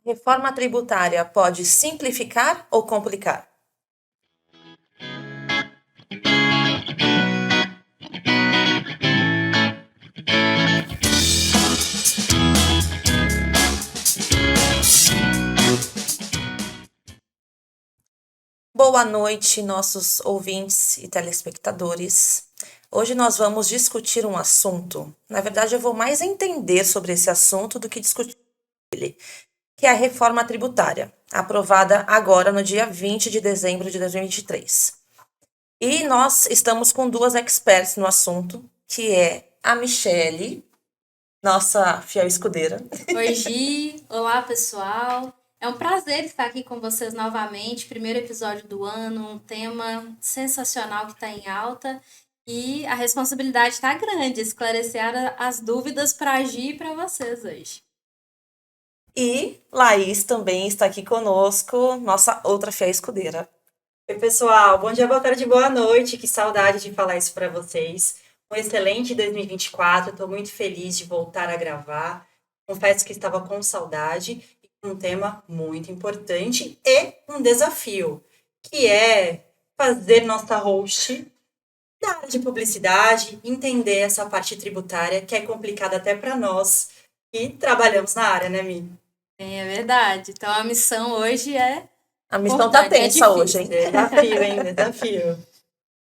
Reforma tributária pode simplificar ou complicar? Boa noite, nossos ouvintes e telespectadores. Hoje nós vamos discutir um assunto. Na verdade, eu vou mais entender sobre esse assunto do que discutir ele, que é a reforma tributária, aprovada agora no dia 20 de dezembro de 2023. E nós estamos com duas experts no assunto, que é a Michele, nossa fiel escudeira. Oi, Gi. Olá, pessoal. É um prazer estar aqui com vocês novamente. Primeiro episódio do ano, um tema sensacional que está em alta. E a responsabilidade está grande, esclarecer as dúvidas para agir para vocês hoje. E Laís também está aqui conosco, nossa outra fiel escudeira. Oi, pessoal. Bom dia, boa tarde, boa noite. Que saudade de falar isso para vocês. Um excelente 2024. Estou muito feliz de voltar a gravar. Confesso que estava com saudade e com um tema muito importante e um desafio, que é fazer nossa host da área de publicidade entender essa parte tributária que é complicada até para nós que trabalhamos na área, né, Mi? É verdade. Então a missão hoje é A missão tá importante, tensa hoje, hein? Desafio, hein? Desafio.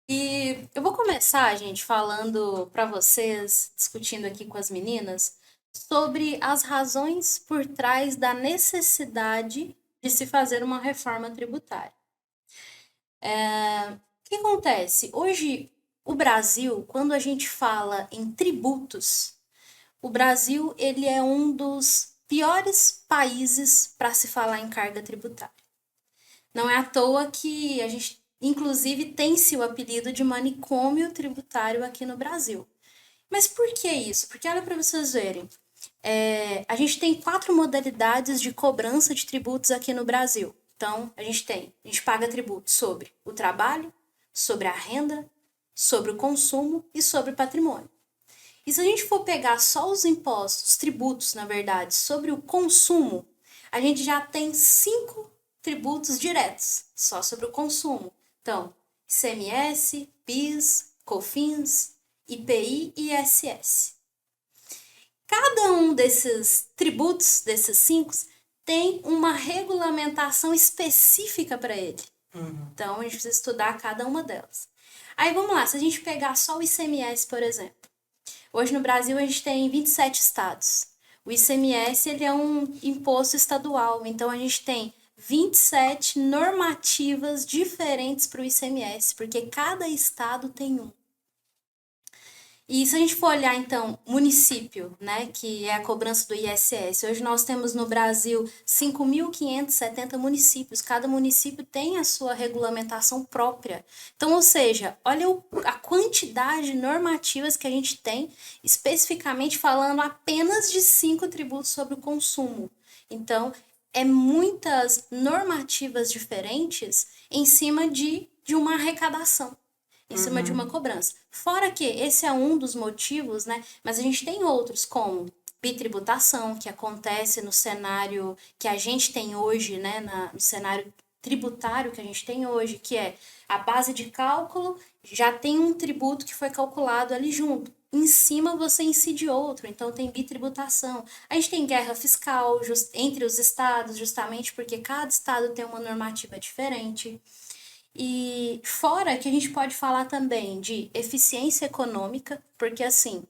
E eu vou começar, gente, falando para vocês, discutindo aqui com as meninas, sobre as razões por trás da necessidade de se fazer uma reforma tributária. O que acontece? Hoje, o Brasil, quando a gente fala em tributos, o Brasil ele é um dos piores países para se falar em carga tributária. Não é à toa que a gente, inclusive, tem-se o apelido de manicômio tributário aqui no Brasil. Mas por que isso? Porque olha para vocês verem, a gente tem 4 modalidades de cobrança de tributos aqui no Brasil. Então, a gente paga tributo sobre o trabalho, sobre a renda, sobre o consumo e sobre o patrimônio. E se a gente for pegar só os impostos, os tributos, na verdade, sobre o consumo, a gente já tem 5 tributos diretos, só sobre o consumo. Então, ICMS, PIS, COFINS, IPI e ISS. Cada um desses tributos, desses 5, tem uma regulamentação específica para ele. Então, a gente precisa estudar cada uma delas. Aí, vamos lá, se a gente pegar só o ICMS, por exemplo. Hoje no Brasil a gente tem 27 estados. O ICMS ele é um imposto estadual, então a gente tem 27 normativas diferentes para o ICMS, porque cada estado tem um. E se a gente for olhar, então, município, né, que é a cobrança do ISS, hoje nós temos no Brasil 5.570 municípios, cada município tem a sua regulamentação própria. Então, ou seja, olha a quantidade de normativas que a gente tem, especificamente falando apenas de 5 tributos sobre o consumo. Então, é muitas normativas diferentes em cima de uma arrecadação. Em cima de uma cobrança. Fora que esse é um dos motivos, né? Mas a gente tem outros, como bitributação, que acontece no cenário que a gente tem hoje, né? No cenário tributário que a gente tem hoje, que é a base de cálculo, já tem um tributo que foi calculado ali junto. Em cima você incide outro, então tem bitributação. A gente tem guerra fiscal entre os estados, justamente porque cada estado tem uma normativa diferente. E fora que a gente pode falar também de eficiência econômica, porque assim,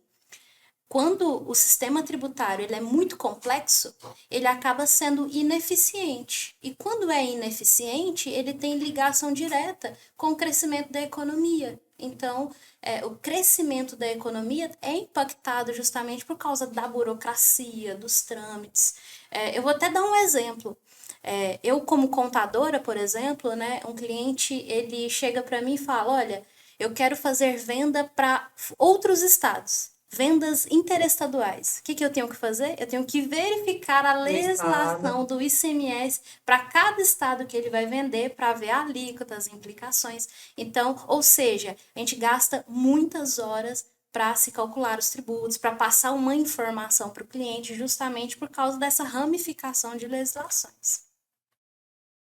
quando o sistema tributário ele é muito complexo, ele acaba sendo ineficiente. E quando é ineficiente, ele tem ligação direta com o crescimento da economia. Então, o crescimento da economia é impactado justamente por causa da burocracia, dos trâmites. Eu vou até dar um exemplo. Eu, como contadora, por exemplo, né, um cliente ele chega para mim e fala: olha, eu quero fazer venda para outros estados, vendas interestaduais. O que eu tenho que fazer? Eu tenho que verificar a legislação do ICMS para cada estado que ele vai vender para ver a alíquota, as implicações. Então, ou seja, a gente gasta muitas horas para se calcular os tributos, para passar uma informação para o cliente, justamente por causa dessa ramificação de legislações.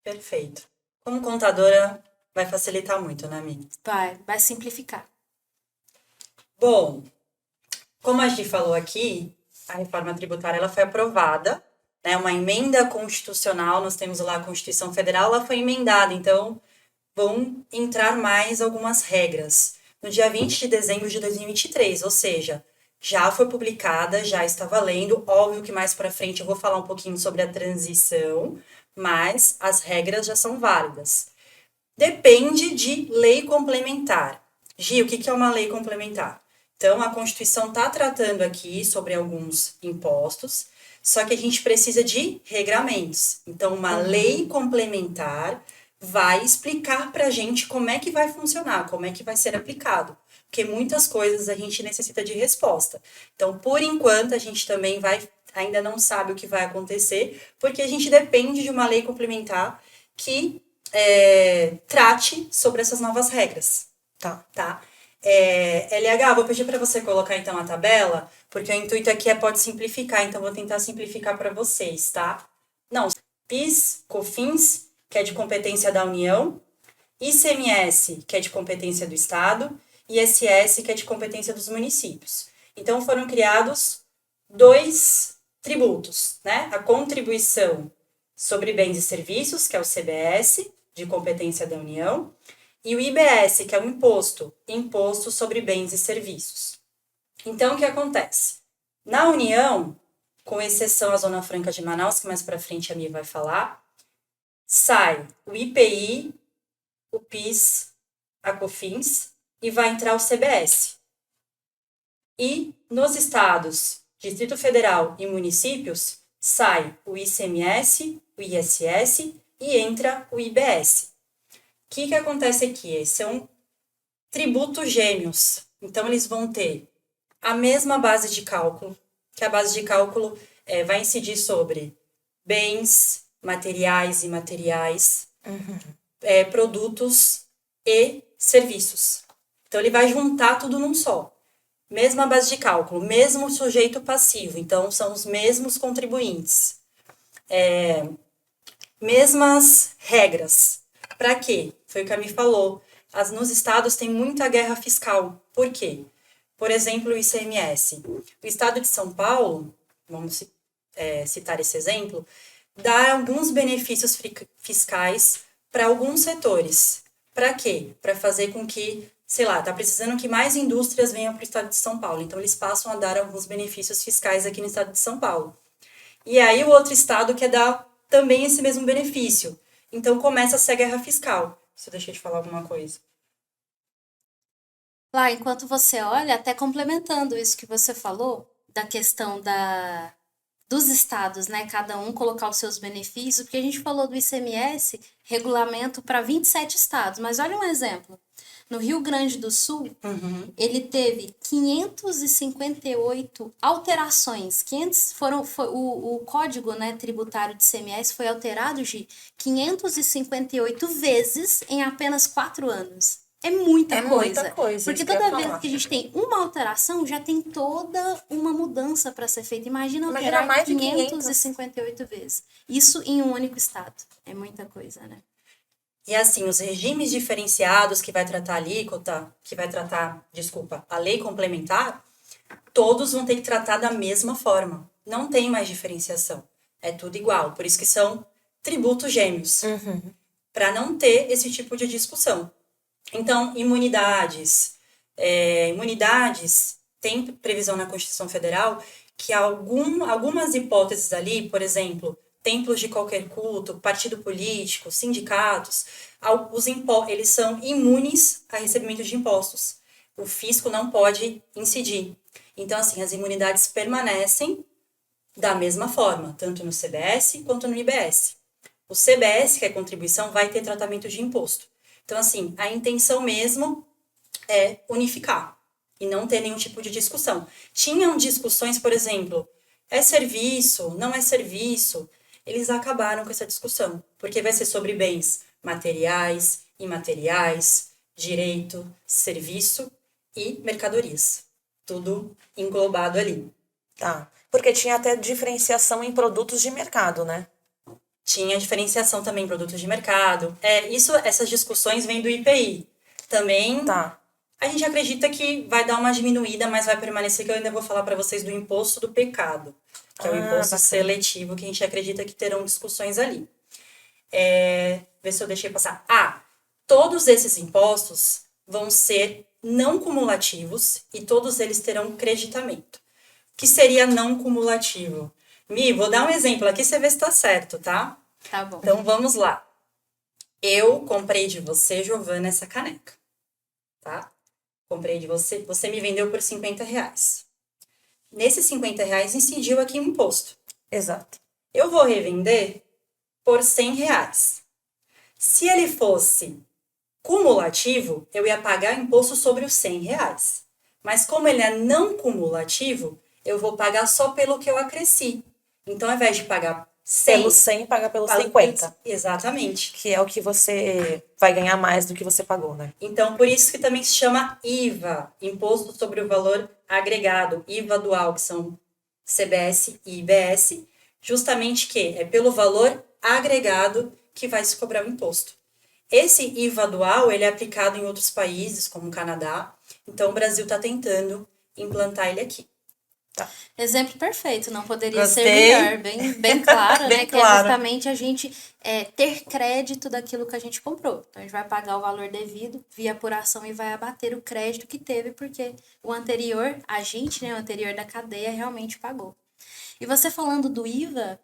Perfeito. Como contadora, vai facilitar muito, né, Mi? Vai simplificar. Bom, como a Gi falou aqui, a reforma tributária ela foi aprovada, né? Uma emenda constitucional, nós temos lá a Constituição Federal, ela foi emendada, então vão entrar mais algumas regras. No dia 20 de dezembro de 2023, ou seja, já foi publicada, já está valendo. Óbvio que mais para frente eu vou falar um pouquinho sobre a transição, mas as regras já são válidas. Depende de lei complementar. Gi, o que é uma lei complementar? Então, a Constituição está tratando aqui sobre alguns impostos, só que a gente precisa de regramentos. Então, uma lei complementar vai explicar para a gente como é que vai funcionar, como é que vai ser aplicado. Porque muitas coisas a gente necessita de resposta. Então, por enquanto, a gente também ainda não sabe o que vai acontecer, porque a gente depende de uma lei complementar que trate sobre essas novas regras. Tá? LH, vou pedir para você colocar então a tabela, porque o intuito aqui pode simplificar, então vou tentar simplificar para vocês, tá? Não, PIS, COFINS, que é de competência da União, ICMS, que é de competência do Estado, e ISS, que é de competência dos municípios. Então foram criados 2 tributos, né? A contribuição sobre bens e serviços, que é o CBS, de competência da União, e o IBS, que é o Imposto sobre Bens e Serviços. Então, o que acontece? Na União, com exceção à Zona Franca de Manaus, que mais para frente a Mi vai falar, sai o IPI, o PIS, a COFINS e vai entrar o CBS. E nos estados, Distrito Federal e municípios, sai o ICMS, o ISS e entra o IBS. O que acontece aqui? São tributos gêmeos. Então, eles vão ter a mesma base de cálculo, que a base de cálculo vai incidir sobre bens, materiais e imateriais, produtos e serviços. Então, ele vai juntar tudo num só. Mesma base de cálculo, mesmo sujeito passivo. Então, são os mesmos contribuintes. Mesmas regras. Para quê? Foi o que a Mi falou. Nos estados tem muita guerra fiscal. Por quê? Por exemplo, o ICMS. O estado de São Paulo, vamos citar esse exemplo, dá alguns benefícios fiscais para alguns setores. Para quê? Para fazer com que, sei lá, está precisando que mais indústrias venham para o estado de São Paulo. Então, eles passam a dar alguns benefícios fiscais aqui no estado de São Paulo. E aí, o outro estado quer dar também esse mesmo benefício. Então, começa a ser a guerra fiscal. Se eu deixei de falar alguma coisa. Lá, enquanto você olha, até complementando isso que você falou, da questão dos estados, né? Cada um colocar os seus benefícios, porque a gente falou do ICMS, regulamento para 27 estados. Mas olha um exemplo. No Rio Grande do Sul, ele teve 558 alterações. O código, né, tributário de ICMS foi alterado de 558 vezes em apenas 4 anos. É muita coisa. Porque toda vez que a gente tem uma alteração, já tem toda uma mudança para ser feita. Imagina alterar mais de 558 vezes. Isso em um único estado. É muita coisa, né? E assim, os regimes diferenciados que vai tratar a alíquota, a lei complementar, todos vão ter que tratar da mesma forma. Não tem mais diferenciação. É tudo igual. Por isso que são tributos gêmeos. Para não ter esse tipo de discussão. Então, imunidades. Imunidades, tem previsão na Constituição Federal que algumas hipóteses ali, por exemplo, templos de qualquer culto, partido político, sindicatos, eles são imunes a recebimento de impostos. O fisco não pode incidir. Então, assim, as imunidades permanecem da mesma forma, tanto no CBS quanto no IBS. O CBS, que é contribuição, vai ter tratamento de imposto. Então, assim, a intenção mesmo é unificar e não ter nenhum tipo de discussão. Tinham discussões, por exemplo, é serviço, não é serviço? Eles acabaram com essa discussão, porque vai ser sobre bens materiais, imateriais, direito, serviço e mercadorias. tudo englobado ali. Tá. Porque tinha até diferenciação em produtos de mercado, né? Tinha diferenciação também em produtos de mercado. Essas discussões vêm do IPI. Também Tá. a gente acredita que vai dar uma diminuída, mas vai permanecer, que eu ainda vou falar para vocês do imposto do pecado, que é o imposto bacana. seletivo, que a gente acredita que terão discussões ali. Vê se eu deixei passar. Todos esses impostos vão ser não cumulativos e todos eles terão creditamento. O que seria não cumulativo? Mi, vou dar um exemplo aqui, você vê se está certo, tá? Tá bom. Então, vamos lá. Eu comprei de você, Giovana, essa caneca, tá? Comprei de você, você me vendeu por R$50. Nesses R$50 incidiu aqui um imposto. Exato. Eu vou revender por R$100. Se ele fosse cumulativo, eu ia pagar imposto sobre os R$100. Mas como ele é não cumulativo, eu vou pagar só pelo que eu acresci. Então, ao invés de pagar 100... Pelo 100, paga pelo 50. Exatamente. Que é o que você vai ganhar mais do que você pagou, né? Então, por isso que também se chama IVA, Imposto sobre o Valor Agregado, IVA dual, que são CBS e IBS, justamente que é pelo valor agregado que vai se cobrar o imposto. Esse IVA dual, ele é aplicado em outros países, como o Canadá, então o Brasil está tentando implantar ele aqui. Tá. Exemplo perfeito, não poderia Gostei. ser melhor, bem claro, Bem né? Que claro. é justamente a gente ter crédito daquilo que a gente comprou. Então, a gente vai pagar o valor devido via apuração e vai abater o crédito que teve, porque o anterior, a gente, né, o anterior da cadeia, realmente pagou. E você falando do IVA,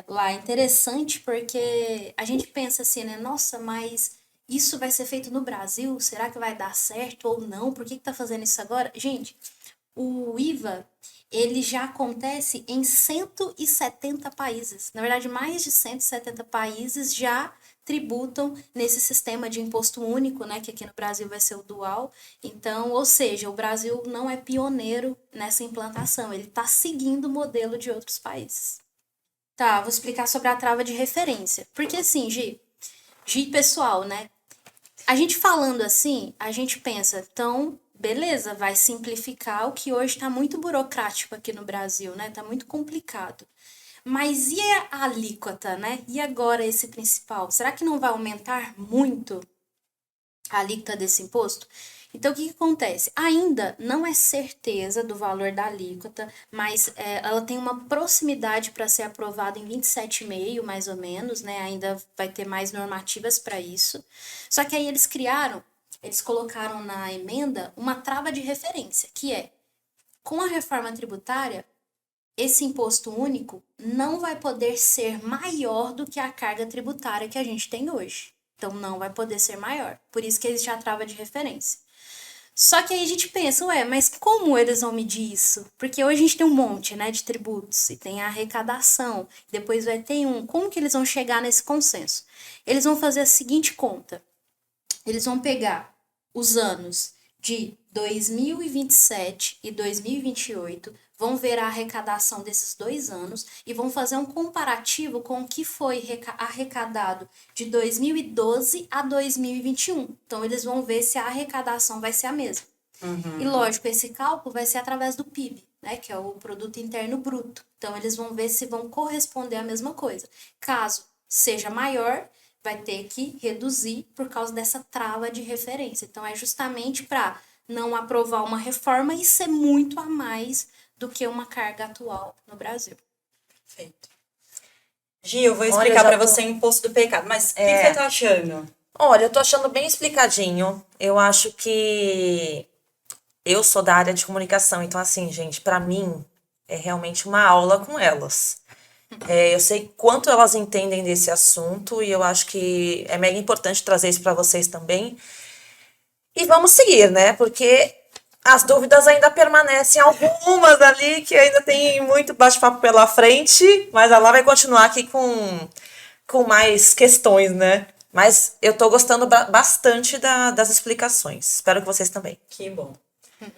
lá é interessante porque a gente pensa assim, né? Nossa, mas isso vai ser feito no Brasil? Será que vai dar certo ou não? Por que tá fazendo isso agora? Gente, o IVA, ele já acontece em 170 países. Na verdade, mais de 170 países já tributam nesse sistema de imposto único, né, que aqui no Brasil vai ser o dual. Então, ou seja, o Brasil não é pioneiro nessa implantação, ele está seguindo o modelo de outros países. Tá, vou explicar sobre a trava de referência. Porque assim, Gi pessoal, né? A gente falando assim, a gente pensa, então, beleza, vai simplificar o que hoje está muito burocrático aqui no Brasil, né? Tá muito complicado. Mas e a alíquota, né? E agora esse principal? Será que não vai aumentar muito a alíquota desse imposto? Então, o que acontece? Ainda não é certeza do valor da alíquota, mas ela tem uma proximidade para ser aprovada em 27,5, mais ou menos, né? Ainda vai ter mais normativas para isso. Só que aí eles colocaram na emenda uma trava de referência, que é, com a reforma tributária, esse imposto único não vai poder ser maior do que a carga tributária que a gente tem hoje. Então, não vai poder ser maior. Por isso que existe a trava de referência. Só que aí a gente pensa, mas como eles vão medir isso? Porque hoje a gente tem um monte, né, de tributos, e tem a arrecadação, depois vai ter como que eles vão chegar nesse consenso? Eles vão fazer a seguinte conta, eles vão pegar os anos de 2027 e 2028, vão ver a arrecadação desses 2 anos e vão fazer um comparativo com o que foi arrecadado de 2012 a 2021. Então, eles vão ver se a arrecadação vai ser a mesma. Uhum. E, lógico, esse cálculo vai ser através do PIB, né, que é o Produto Interno Bruto. Então, eles vão ver se vão corresponder à mesma coisa. Caso seja maior, vai ter que reduzir por causa dessa trava de referência. Então, é justamente para não aprovar uma reforma e ser muito a mais do que uma carga atual no Brasil. Perfeito. Gi, eu vou explicar para você o imposto do pecado, mas o que você tá achando? Olha, eu tô achando bem explicadinho. Eu acho que eu sou da área de comunicação, então assim, gente, para mim é realmente uma aula com elas. Eu sei quanto elas entendem desse assunto e eu acho que é mega importante trazer isso para vocês também. E vamos seguir, né? Porque as dúvidas ainda permanecem, algumas ali que ainda tem muito bate-papo pela frente, mas ela vai continuar aqui com mais questões, né? Mas eu tô gostando bastante das explicações. Espero que vocês também. Que bom.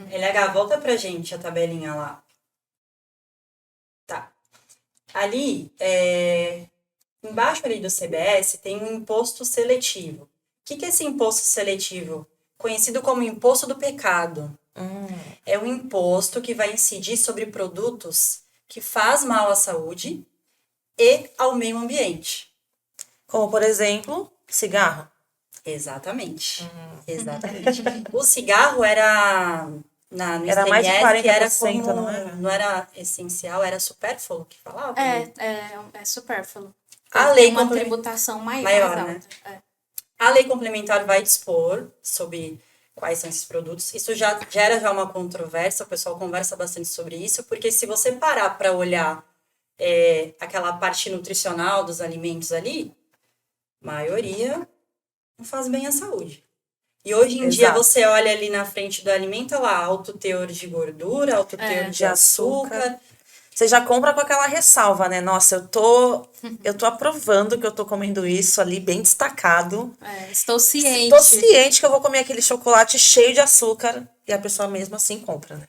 LH, volta pra gente a tabelinha lá. Tá. Ali, embaixo ali do CBS, tem um imposto seletivo. O que é esse imposto seletivo? Conhecido como imposto do pecado. É um imposto que vai incidir sobre produtos que faz mal à saúde e ao meio ambiente. Como, por exemplo, cigarro. Exatamente. Exatamente. O cigarro era no Era mais de ICMS, era 40%, como, não era? não era essencial, era supérfluo que falava? É supérfluo. A Ele lei tem uma complemen- tributação mais maior, alta. né? A lei complementar vai dispor sobre quais são esses produtos. Isso já gera já uma controvérsia, o pessoal conversa bastante sobre isso, porque se você parar para olhar aquela parte nutricional dos alimentos ali, a maioria não faz bem à saúde. E hoje em dia Exato. você olha ali na frente do alimento, olha lá, alto teor de gordura, alto teor de De açúcar. açúcar. Você já compra com aquela ressalva, né? Nossa, eu tô aprovando que eu tô comendo isso ali, bem destacado. Estou ciente. Tô ciente que eu vou comer aquele chocolate cheio de açúcar e a pessoa mesmo assim compra, né?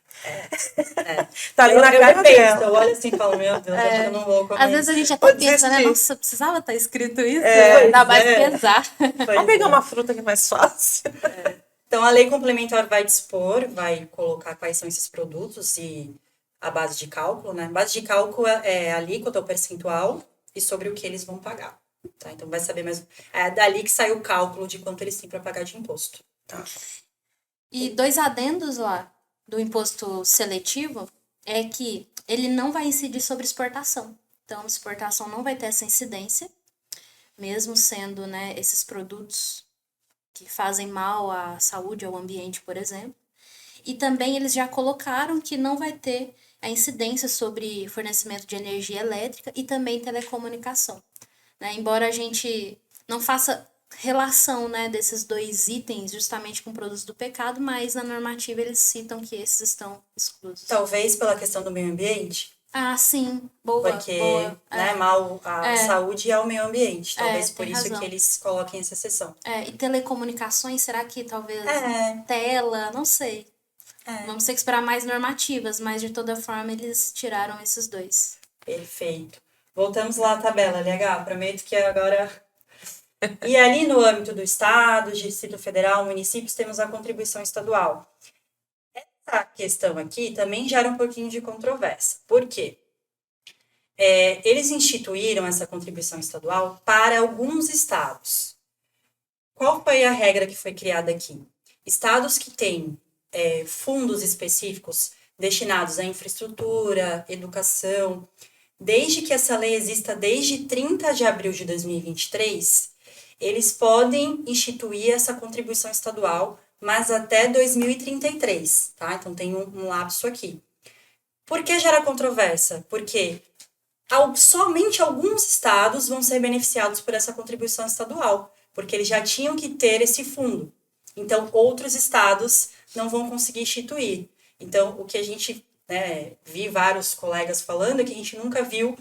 Tá ali na cara penso, dela. eu olho assim e falo, meu Deus, acho que eu não vou comer. Às vezes a gente Vou até pensa, né? desistir. Nossa, precisava estar escrito isso? Pois Dá mais é. pesar. Pois Vamos pegar é. uma fruta que é mais fácil. Então, a lei complementar vai dispor, vai colocar quais são esses produtos e a base de cálculo, né? A base de cálculo é a alíquota, o percentual e sobre o que eles vão pagar. Tá? Então, vai saber mais. É dali que sai o cálculo de quanto eles têm para pagar de imposto. Tá? E 2 adendos lá do imposto seletivo é que ele não vai incidir sobre exportação. Então, exportação não vai ter essa incidência, mesmo sendo, né, esses produtos que fazem mal à saúde, ao ambiente, por exemplo. E também eles já colocaram que não vai ter a incidência sobre fornecimento de energia elétrica e também telecomunicação. Né? Embora a gente não faça relação, né, desses 2 itens justamente com produtos do pecado, mas na normativa eles citam que esses estão exclusos. Talvez pela questão do meio ambiente, Ah, sim. Boa, porque boa. né, mal à saúde e ao meio ambiente. Talvez por tem isso razão. que eles coloquem essa exceção. E telecomunicações, será que talvez É. tela? Não sei. Vamos ter que esperar mais normativas, mas de toda forma eles tiraram esses 2. Perfeito. Voltamos lá à tabela, LH. Prometo que agora. E ali no âmbito do Estado, Distrito Federal, municípios, temos a contribuição estadual. Essa questão aqui também gera um pouquinho de controvérsia. Por quê? Eles instituíram essa contribuição estadual para alguns estados. Qual foi a regra que foi criada aqui? Estados que têm fundos específicos destinados à infraestrutura, educação, desde que essa lei exista desde 30 de abril de 2023, eles podem instituir essa contribuição estadual, mas até 2033, tá? Então tem um lapso aqui. Por que gera controvérsia? Porque somente alguns estados vão ser beneficiados por essa contribuição estadual, porque eles já tinham que ter esse fundo. Então, outros estados não vão conseguir instituir. Então, o que a gente vi vários colegas falando é que a gente nunca viu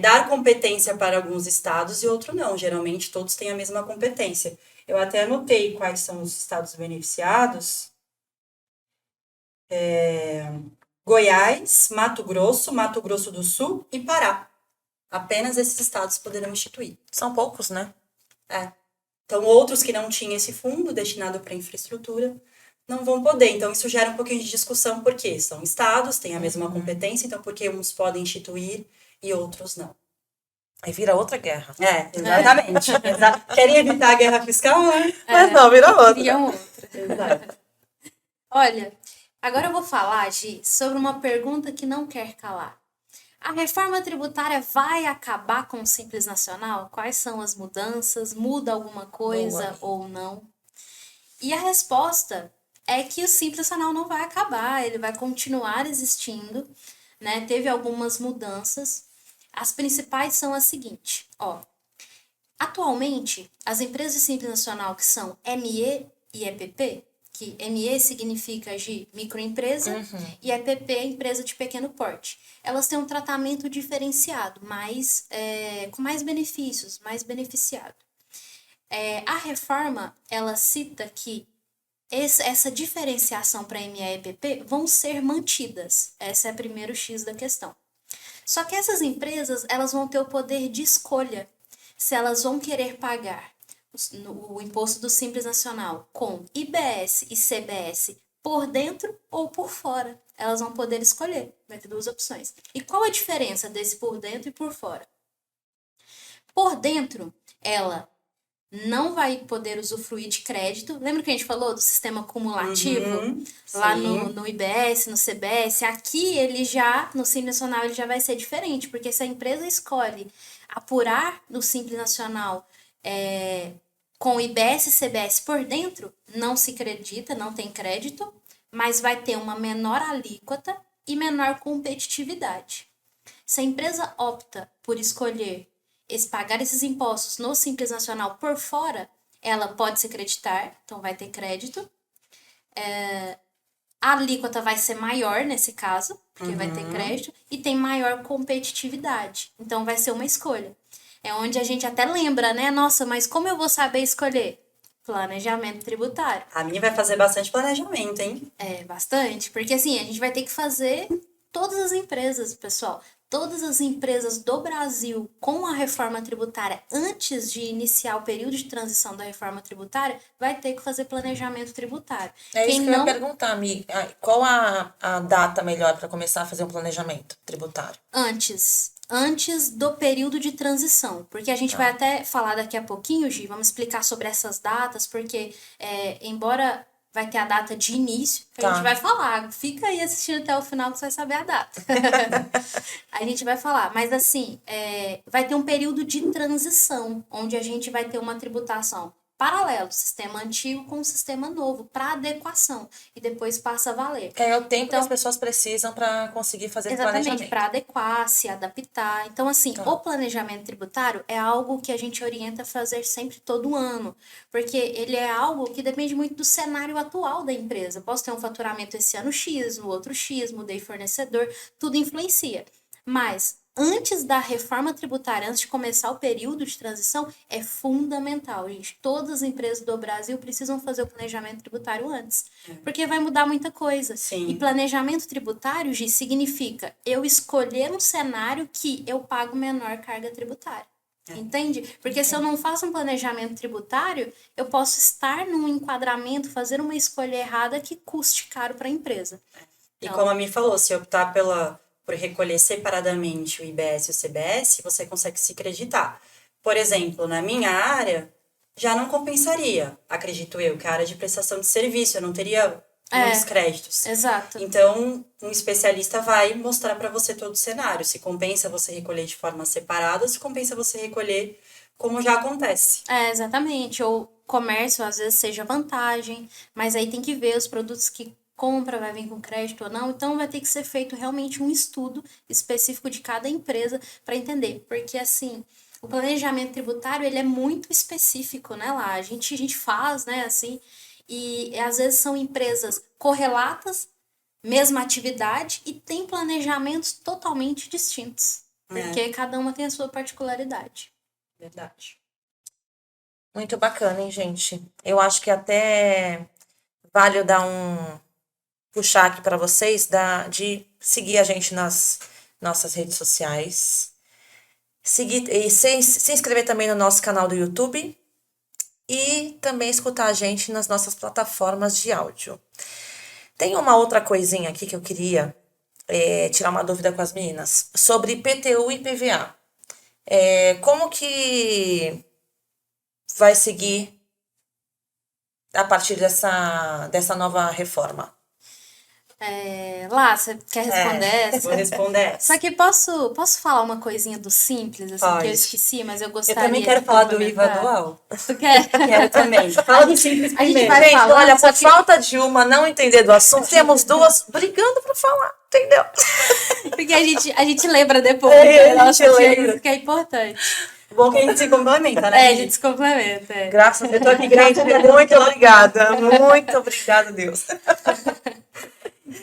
dar competência para alguns estados e outro não. Geralmente, todos têm a mesma competência. Eu até anotei quais são os estados beneficiados. Goiás, Mato Grosso do Sul e Pará. Apenas esses estados poderão instituir. São poucos, né? Então, outros que não tinham esse fundo destinado para infraestrutura não vão poder. Então, isso gera um pouquinho de discussão, porque são estados, têm a mesma competência, então por que uns podem instituir e outros não? Aí vira outra guerra. Exatamente. Querem evitar a guerra fiscal, né? Mas não, vira outra. Criam outra. Exato. Olha, agora eu vou falar, Gi, sobre uma pergunta que não quer calar. A reforma tributária vai acabar com o Simples Nacional? Quais são as mudanças? Muda alguma coisa ou não? E a resposta é que o Simples Nacional não vai acabar, ele vai continuar existindo, né? Teve algumas mudanças. As principais são as seguintes, atualmente, as empresas de Simples Nacional que são ME e EPP, que ME significa microempresa e EPP é empresa de pequeno porte. Elas têm um tratamento diferenciado, com mais benefícios, mais beneficiado. A reforma, ela cita que essa diferenciação para ME e EPP vão ser mantidas. Essa é o primeiro X da questão. Só que essas empresas, elas vão ter o poder de escolha se elas vão querer pagar o imposto do Simples Nacional com IBS e CBS por dentro ou por fora. Elas vão poder escolher, vai ter duas opções. E qual a diferença desse por dentro e por fora? Por dentro, ela não vai poder usufruir de crédito. Lembra que a gente falou do sistema cumulativo? Lá no IBS, no CBS. Aqui, ele já, no Simples Nacional, ele já vai ser diferente. Porque se a empresa escolhe apurar no Simples Nacional com o IBS e CBS por dentro, não se acredita, não tem crédito, mas vai ter uma menor alíquota e menor competitividade. Se a empresa opta por escolher pagar esses impostos no Simples Nacional por fora, ela pode se creditar, então vai ter crédito. A alíquota vai ser maior nesse caso, porque vai ter crédito, e tem maior competitividade. Então vai ser uma escolha. É onde a gente até lembra, né? Nossa, mas como eu vou saber escolher? Planejamento tributário. A minha vai fazer bastante planejamento, hein? Bastante. Porque assim, a gente vai ter que fazer todas as empresas, pessoal. Todas as empresas do Brasil com a reforma tributária, antes de iniciar o período de transição da reforma tributária, vai ter que fazer planejamento tributário. Isso que eu ia perguntar, amiga. Qual a data melhor para começar a fazer um planejamento tributário? Antes do período de transição. Porque a gente vai até falar daqui a pouquinho, Gi, vamos explicar sobre essas datas, porque embora vai ter a data de início, que a gente vai falar. Fica aí assistindo até o final que você vai saber a data. A gente vai falar. Mas assim, vai ter um período de transição, onde a gente vai ter uma tributação paralelo, sistema antigo com o sistema novo, para adequação. E depois passa a valer. Que é o tempo que as pessoas precisam para conseguir fazer planejamento. Exatamente, para adequar, se adaptar. Então, assim, o planejamento tributário é algo que a gente orienta a fazer sempre todo ano. Porque ele é algo que depende muito do cenário atual da empresa. Posso ter um faturamento esse ano X, no outro X, mudei fornecedor, tudo influencia. Mas antes da reforma tributária, antes de começar o período de transição, é fundamental, gente. Todas as empresas do Brasil precisam fazer o planejamento tributário antes. Porque vai mudar muita coisa. Sim. E planejamento tributário, Gi, significa eu escolher um cenário que eu pago menor carga tributária. Entende? Porque se eu não faço um planejamento tributário, eu posso estar num enquadramento, fazer uma escolha errada que custe caro para a empresa. E como a Mi falou, se optar por recolher separadamente o IBS e o CBS, você consegue se creditar. Por exemplo, na minha área, já não compensaria, acredito eu, que a área de prestação de serviço, eu não teria muitos créditos. Exato. Então, um especialista vai mostrar para você todo o cenário, se compensa você recolher de forma separada, se compensa você recolher como já acontece. Exatamente. Ou comércio, às vezes, seja vantagem, mas aí tem que ver os produtos que compra, vai vir com crédito ou não, então vai ter que ser feito realmente um estudo específico de cada empresa para entender, porque assim, o planejamento tributário, ele é muito específico, né, lá, a gente faz, né, assim, e às vezes são empresas correlatas, mesma atividade, e tem planejamentos totalmente distintos, porque cada uma tem a sua particularidade. Verdade. Muito bacana, hein, gente? Eu acho que até vale eu dar puxar aqui para vocês de seguir a gente nas nossas redes sociais, seguir e se inscrever também no nosso canal do YouTube e também escutar a gente nas nossas plataformas de áudio. Tem uma outra coisinha aqui que eu queria tirar uma dúvida com as meninas sobre IPTU e PVA. Como que vai seguir a partir dessa nova reforma? Lá, você quer responder essa? Vou responder essa. Só que posso falar uma coisinha do simples, assim, Pode. que eu esqueci, mas eu gostaria. Eu também quero falar do IVA dual. Tu quer? Quero também. Fala do simples A gente primeiro. vai Gente, falando, olha, só por que- falta de uma não entender do assunto, temos duas brigando pra falar, entendeu? Porque a gente lembra depois. A né? gente Nossa, lembra. isso que é importante. Bom que a gente se complementa, né? A gente se complementa. Graças a Deus. Eu tô aqui grata a Deus. Muito obrigada. Muito obrigada, Deus.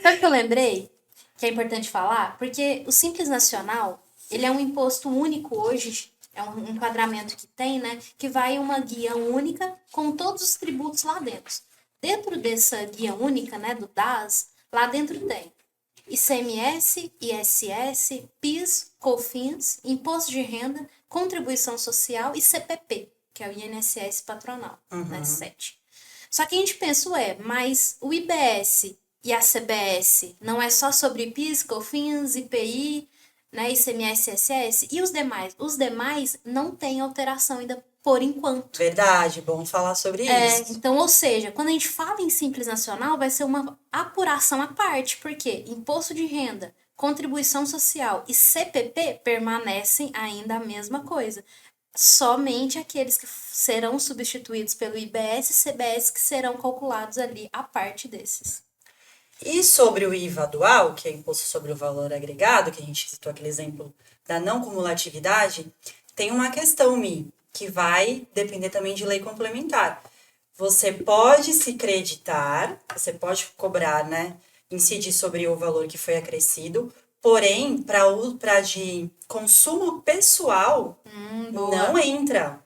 Sabe o que eu lembrei? Que é importante falar? Porque o Simples Nacional, ele é um imposto único hoje, é um enquadramento que tem, né? Que vai uma guia única com todos os tributos lá dentro. Dentro dessa guia única, né, do DAS, lá dentro tem ICMS, ISS, PIS, COFINS, Imposto de Renda, Contribuição Social e CPP, que é o INSS patronal, né, 7. Só que a gente pensa, mas o IBS e a CBS não é só sobre PIS, COFINS, IPI, né, ICMS, ISS e os demais? Os demais não têm alteração ainda por enquanto. Verdade, bom falar sobre isso. Então, ou seja, quando a gente fala em Simples Nacional, vai ser uma apuração à parte, porque imposto de renda, contribuição social e CPP permanecem ainda a mesma coisa. Somente aqueles que serão substituídos pelo IBS e CBS que serão calculados ali a parte desses. E sobre o IVA dual, que é Imposto sobre o Valor Agregado, que a gente citou aquele exemplo da não cumulatividade, tem uma questão, Mi, que vai depender também de lei complementar. Você pode se creditar, você pode cobrar, né, incidir sobre o valor que foi acrescido, porém, para de consumo pessoal, não entra.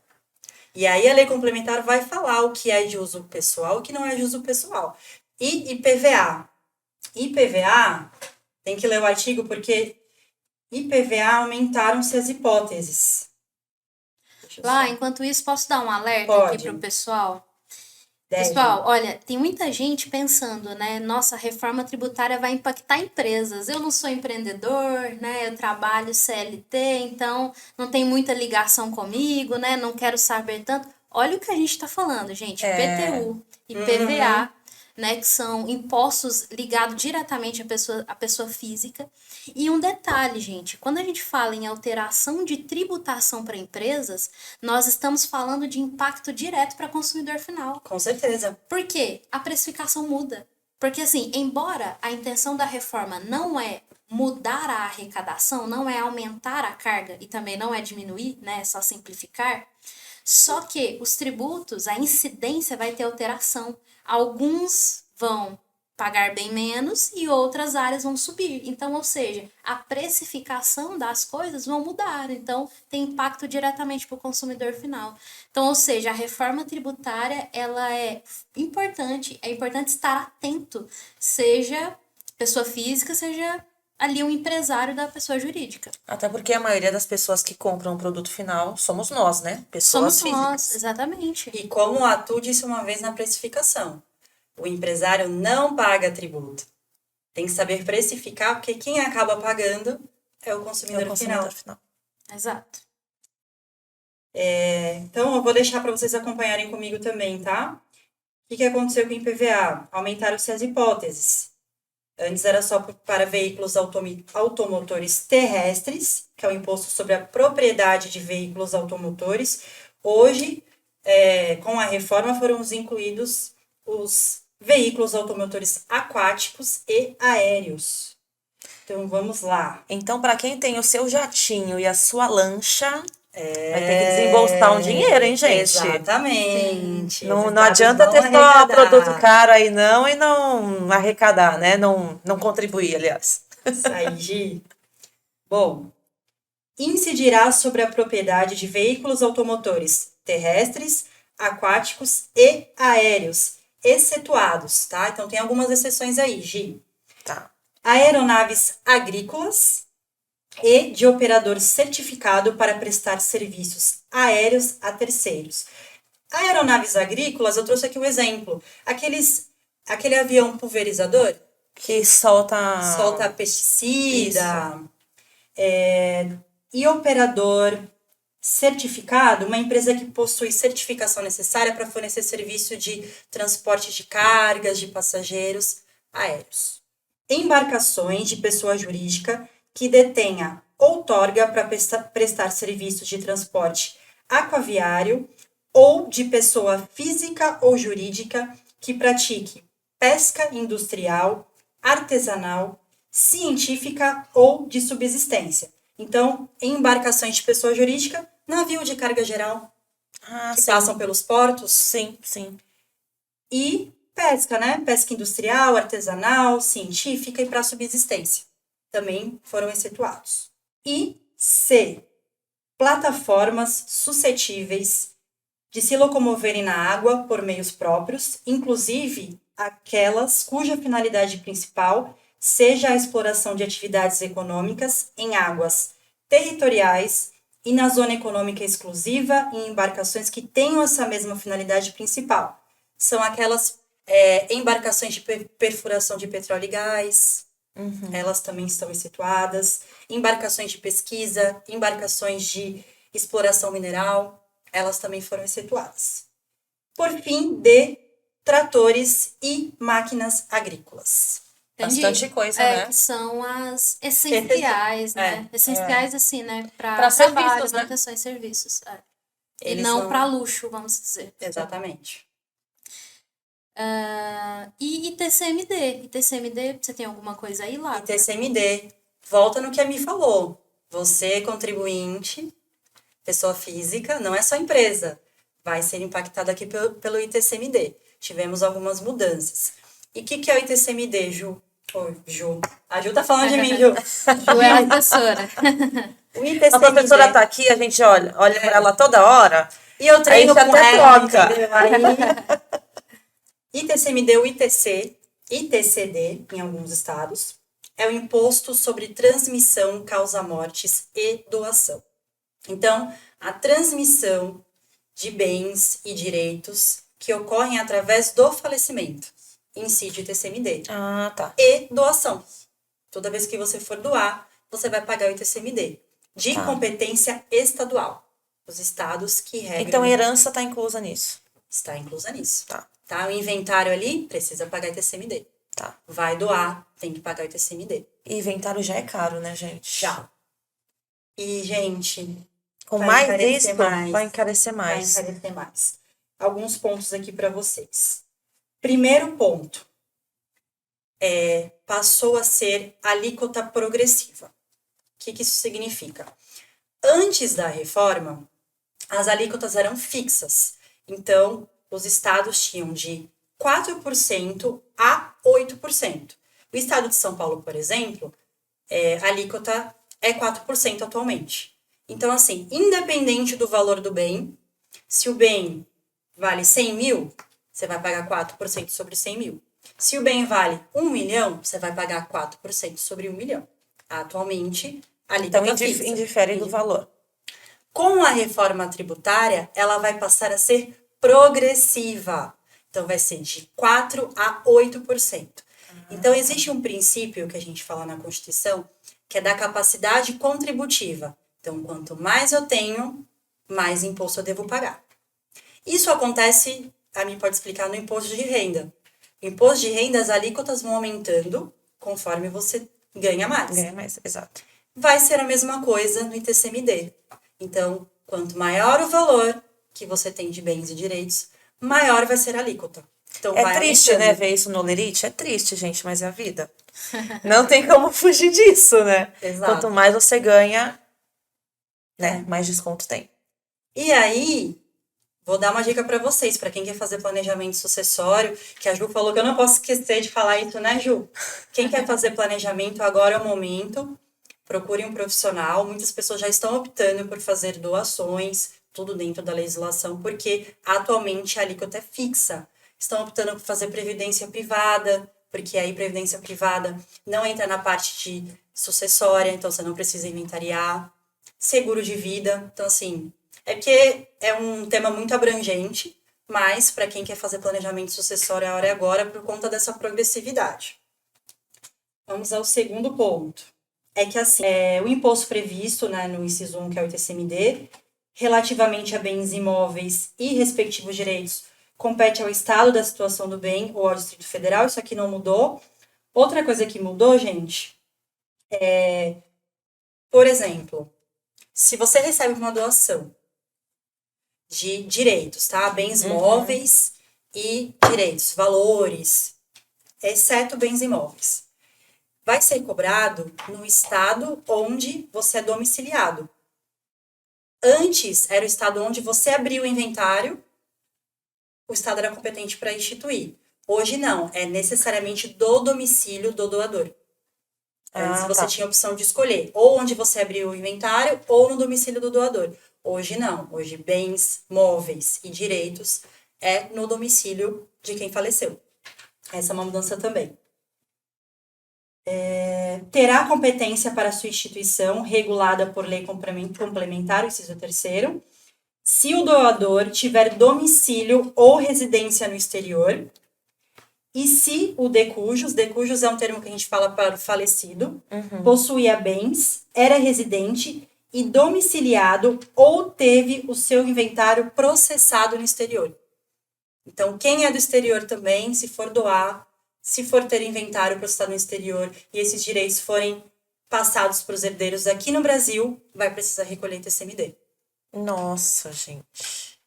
E aí a lei complementar vai falar o que é de uso pessoal e o que não é de uso pessoal. E IPVA. IPVA, tem que ler o artigo porque IPVA aumentaram-se as hipóteses. Enquanto isso, posso dar um alerta Pode. aqui para o pessoal? Deve. Pessoal, olha, tem muita gente pensando, né? Nossa, a reforma tributária vai impactar empresas. Eu não sou empreendedor, né? Eu trabalho CLT, então não tem muita ligação comigo, né? Não quero saber tanto. Olha o que a gente está falando, gente. PTU, IPVA, né? Que são impostos ligados diretamente à pessoa física. E um detalhe, gente, quando a gente fala em alteração de tributação para empresas, nós estamos falando de impacto direto para consumidor final. Com certeza. Por quê? A precificação muda. Porque, assim, embora a intenção da reforma não é mudar a arrecadação, não é aumentar a carga e também não é diminuir, né? É só simplificar. Só que os tributos, a incidência vai ter alteração. Alguns vão pagar bem menos e outras áreas vão subir. Então, ou seja, a precificação das coisas vão mudar. Então, tem impacto diretamente para o consumidor final. Então, ou seja, a reforma tributária, ela é importante estar atento, seja pessoa física, seja ali um empresário da pessoa jurídica. Até porque a maioria das pessoas que compram o produto final somos nós, né? Pessoas Somos nós, físicas. exatamente. E como a Tu disse uma vez na precificação, o empresário não paga tributo. Tem que saber precificar, porque quem acaba pagando é o consumidor, final. Exato. Então, eu vou deixar para vocês acompanharem comigo também, tá? O que aconteceu com o IPVA? Aumentaram-se as hipóteses. Antes era só para veículos automotores terrestres, que é o imposto sobre a propriedade de veículos automotores. Hoje, com a reforma, foram incluídos os veículos automotores aquáticos e aéreos. Então, vamos lá. Então, para quem tem o seu jatinho e a sua lancha, vai ter que desembolsar um dinheiro, hein, gente? Exatamente. Não adianta ter só produto caro aí não e não arrecadar, né? Não contribuir, aliás. Isso aí, Gi. Bom, incidirá sobre a propriedade de veículos automotores terrestres, aquáticos e aéreos, excetuados, tá? Então, tem algumas exceções aí, Gi. Tá. Aeronaves agrícolas e de operador certificado para prestar serviços aéreos a terceiros. Aeronaves agrícolas, eu trouxe aqui um exemplo. Aquele avião pulverizador que solta pesticida. E operador certificado, uma empresa que possui certificação necessária para fornecer serviço de transporte de cargas de passageiros aéreos. Embarcações de pessoa jurídica que detenha outorga para prestar serviços de transporte aquaviário ou de pessoa física ou jurídica que pratique pesca industrial, artesanal, científica ou de subsistência. Então, embarcações de pessoa jurídica, navio de carga geral, que passam pelos portos. Sim. E pesca, né? Pesca industrial, artesanal, científica e para subsistência. Também foram excetuados. E C. Plataformas suscetíveis de se locomoverem na água por meios próprios, inclusive aquelas cuja finalidade principal seja a exploração de atividades econômicas em águas territoriais e na zona econômica exclusiva em embarcações que tenham essa mesma finalidade principal, são aquelas embarcações de perfuração de petróleo e gás, elas também estão situadas. Embarcações de pesquisa, embarcações de exploração mineral, elas também foram situadas. Por fim, de tratores e máquinas agrícolas. Entendi. Bastante coisa, né? Que são as essenciais, né? Essenciais, assim, né? Para serviços, trabalho, né? manutenção e serviços. E Eles não para luxo, vamos dizer. Exatamente. E ITCMD? ITCMD, você tem alguma coisa aí lá? ITCMD, volta no que a Mi falou. Você, contribuinte, pessoa física, não é só empresa, vai ser impactado aqui pelo ITCMD. Tivemos algumas mudanças. E o que é o ITCMD, Ju? Oi, Ju. A Ju tá falando de mim, Ju. Ju é a professora. O ITCMD. A professora tá aqui, a gente olha para ela toda hora. E eu treino com ela, troca. entendeu? Aí, ITCMD, o ITC, ITCD, em alguns estados, é o Imposto sobre Transmissão, Causa Mortes e Doação. Então, a transmissão de bens e direitos que ocorrem através do falecimento, incide o ITCMD. Ah, tá. E doação. Toda vez que você for doar, você vai pagar o ITCMD. De competência estadual. Os estados que regram. Então, herança está inclusa nisso. Está inclusa nisso. Tá. O inventário ali precisa pagar ITCMD. Tá. Vai doar, tem que pagar o ITCMD. E inventário já é caro, né, gente? Já. E, gente, Com vai mais encarecer isso, mais. vai encarecer mais. Vai encarecer mais. Alguns pontos aqui para vocês. Primeiro ponto. Passou a ser alíquota progressiva. O que isso significa? Antes da reforma, as alíquotas eram fixas. Então, os estados tinham de 4% a 8%. O estado de São Paulo, por exemplo, a alíquota é 4% atualmente. Então, assim, independente do valor do bem, se o bem vale 100 mil, você vai pagar 4% sobre 100 mil. Se o bem vale 1 milhão, você vai pagar 4% sobre 1 milhão. Atualmente, a alíquota Então, fixa. indifere do valor. Com a reforma tributária, ela vai passar a ser progressiva. Então, vai ser de 4% a 8%. Então, existe um princípio que a gente fala na Constituição, que é da capacidade contributiva. Então, quanto mais eu tenho, mais imposto eu devo pagar. Isso acontece, a mim pode explicar, no imposto de renda. O imposto de renda, as alíquotas vão aumentando conforme você ganha mais. Ganha mais, exato. Vai ser a mesma coisa no ITCMD. Então, quanto maior o valor que você tem de bens e direitos, maior vai ser a alíquota. Então, É vai triste, aumentando. né, ver isso no Lerite? É triste, gente, mas é a vida. Não tem como fugir disso, né? Exato. Quanto mais você ganha, né, mais desconto tem. E aí, vou dar uma dica para vocês, para quem quer fazer planejamento sucessório, que a Ju falou que eu não posso esquecer de falar isso, né, Ju? Quem quer fazer planejamento, agora é o momento. Procure um profissional. Muitas pessoas já estão optando por fazer doações, tudo dentro da legislação, porque atualmente a alíquota é fixa. Estão optando por fazer previdência privada, porque aí previdência privada não entra na parte de sucessória, então você não precisa inventariar. Seguro de vida, então assim, é porque é um tema muito abrangente, mas para quem quer fazer planejamento sucessório, a hora é agora por conta dessa progressividade. Vamos ao segundo ponto. É que assim, o imposto previsto, né, no inciso 1, que é o ITCMD, relativamente a bens imóveis e respectivos direitos, compete ao Estado da situação do bem ou ao Distrito Federal. Isso aqui não mudou. Outra coisa que mudou, gente, por exemplo, se você recebe uma doação de direitos, tá? Bens móveis e direitos, valores, exceto bens imóveis, vai ser cobrado no estado onde você é domiciliado. Antes, era o estado onde você abriu o inventário, o estado era competente para instituir. Hoje, não. É necessariamente do domicílio do doador. Antes, você tinha a opção de escolher ou onde você abriu o inventário ou no domicílio do doador. Hoje, não. Hoje, bens, móveis e direitos é no domicílio de quem faleceu. Essa é uma mudança também. Terá competência para sua instituição regulada por lei complementar, o inciso 3º, se o doador tiver domicílio ou residência no exterior, e se o decujus é um termo que a gente fala para o falecido, possuía bens, era residente e domiciliado ou teve o seu inventário processado no exterior. Então, quem é do exterior também, se for doar, se for ter inventário processado no exterior e esses direitos forem passados para os herdeiros aqui no Brasil, vai precisar recolher TCMD. Nossa, gente.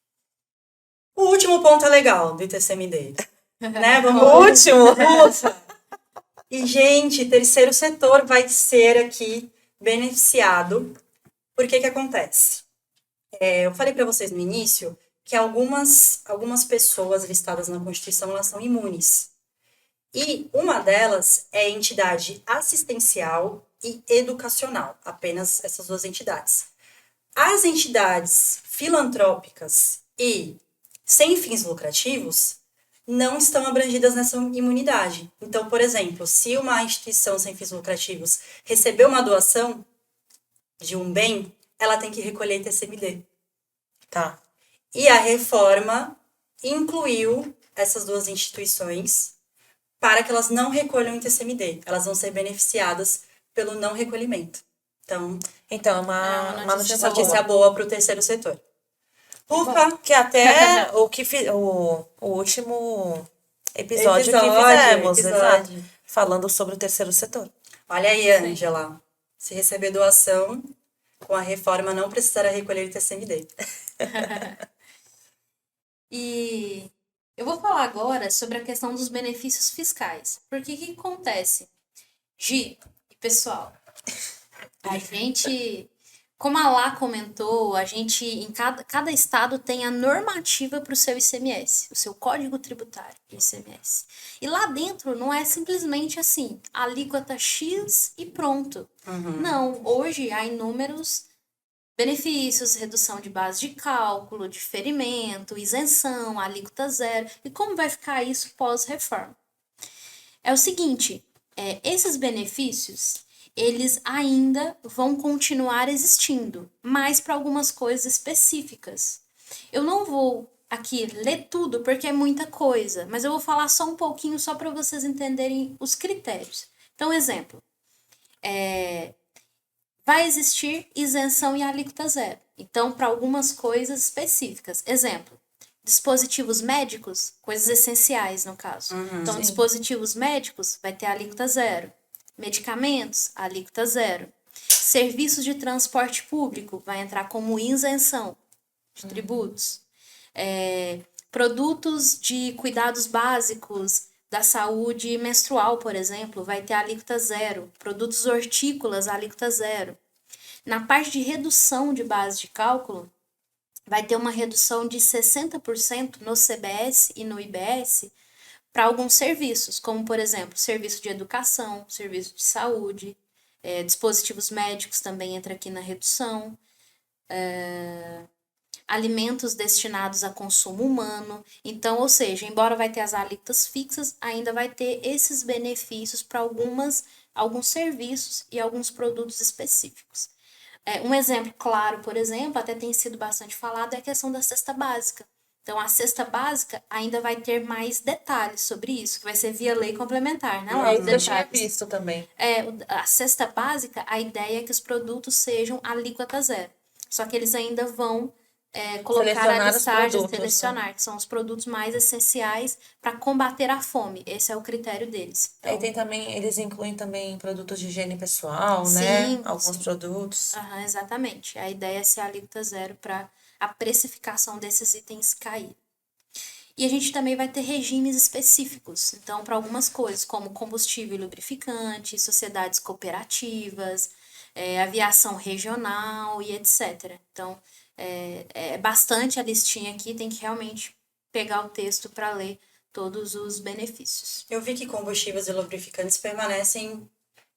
O último ponto é legal do TCMD, né? Vamos O último. Ufa. E, gente, terceiro setor vai ser aqui beneficiado. Por que acontece? Eu falei para vocês no início que algumas pessoas listadas na Constituição, elas são imunes. E uma delas é a entidade assistencial e educacional, apenas essas duas entidades. As entidades filantrópicas e sem fins lucrativos não estão abrangidas nessa imunidade. Então, por exemplo, se uma instituição sem fins lucrativos receber uma doação de um bem, ela tem que recolher TCMD. Tá. E a reforma incluiu essas duas instituições para que elas não recolham em TCMD. Elas vão ser beneficiadas pelo não recolhimento. Então, é uma notícia Notícia boa. boa para o terceiro setor. Ufa! Que até o último episódio que fizemos, exato, falando sobre o terceiro setor. Olha aí, Ângela. Se receber doação, com a reforma não precisará recolher TCMD. E eu vou falar agora sobre a questão dos benefícios fiscais. Porque o que acontece? Gi e pessoal, a gente, como a Lá comentou, a gente, em cada estado tem a normativa para o seu ICMS, o seu código tributário de ICMS. E lá dentro não é simplesmente assim, alíquota X e pronto. Não, hoje há inúmeros benefícios, redução de base de cálculo, diferimento, isenção, alíquota zero. E como vai ficar isso pós-reforma? É o seguinte, esses benefícios, eles ainda vão continuar existindo, mas para algumas coisas específicas. Eu não vou aqui ler tudo porque é muita coisa, mas eu vou falar só um pouquinho só para vocês entenderem os critérios. Então, exemplo, vai existir isenção e alíquota zero. Então, para algumas coisas específicas. Exemplo, dispositivos médicos, coisas essenciais no caso. Então, dispositivos médicos vai ter alíquota zero. Medicamentos, alíquota zero. Serviços de transporte público vai entrar como isenção de tributos. Produtos de cuidados básicos da saúde menstrual, por exemplo, vai ter alíquota zero. Produtos hortícolas, alíquota zero. Na parte de redução de base de cálculo, vai ter uma redução de 60% no CBS e no IBS para alguns serviços, como, por exemplo, serviço de educação, serviço de saúde, dispositivos médicos também entra aqui na redução, alimentos destinados a consumo humano. Então, ou seja, embora vai ter as alíquotas fixas, ainda vai ter esses benefícios para alguns serviços e alguns produtos específicos. Um exemplo claro, por exemplo, até tem sido bastante falado, é a questão da cesta básica. Então, a cesta básica ainda vai ter mais detalhes sobre isso, que vai ser via lei complementar, né? Isso eu tinha visto também. A cesta básica, a ideia é que os produtos sejam alíquota zero. Só que eles ainda vão colocar a listagem, selecionar, que são os produtos mais essenciais para combater a fome. Esse é o critério deles. Então, tem também, eles incluem também produtos de higiene pessoal, sim, né? Alguns produtos. Exatamente. A ideia é ser alíquota zero para a precificação desses itens cair. E a gente também vai ter regimes específicos. Então, para algumas coisas, como combustível e lubrificante, sociedades cooperativas, aviação regional e etc. Então, é bastante a listinha aqui, tem que realmente pegar o texto para ler todos os benefícios. Eu vi que combustíveis e lubrificantes permanecem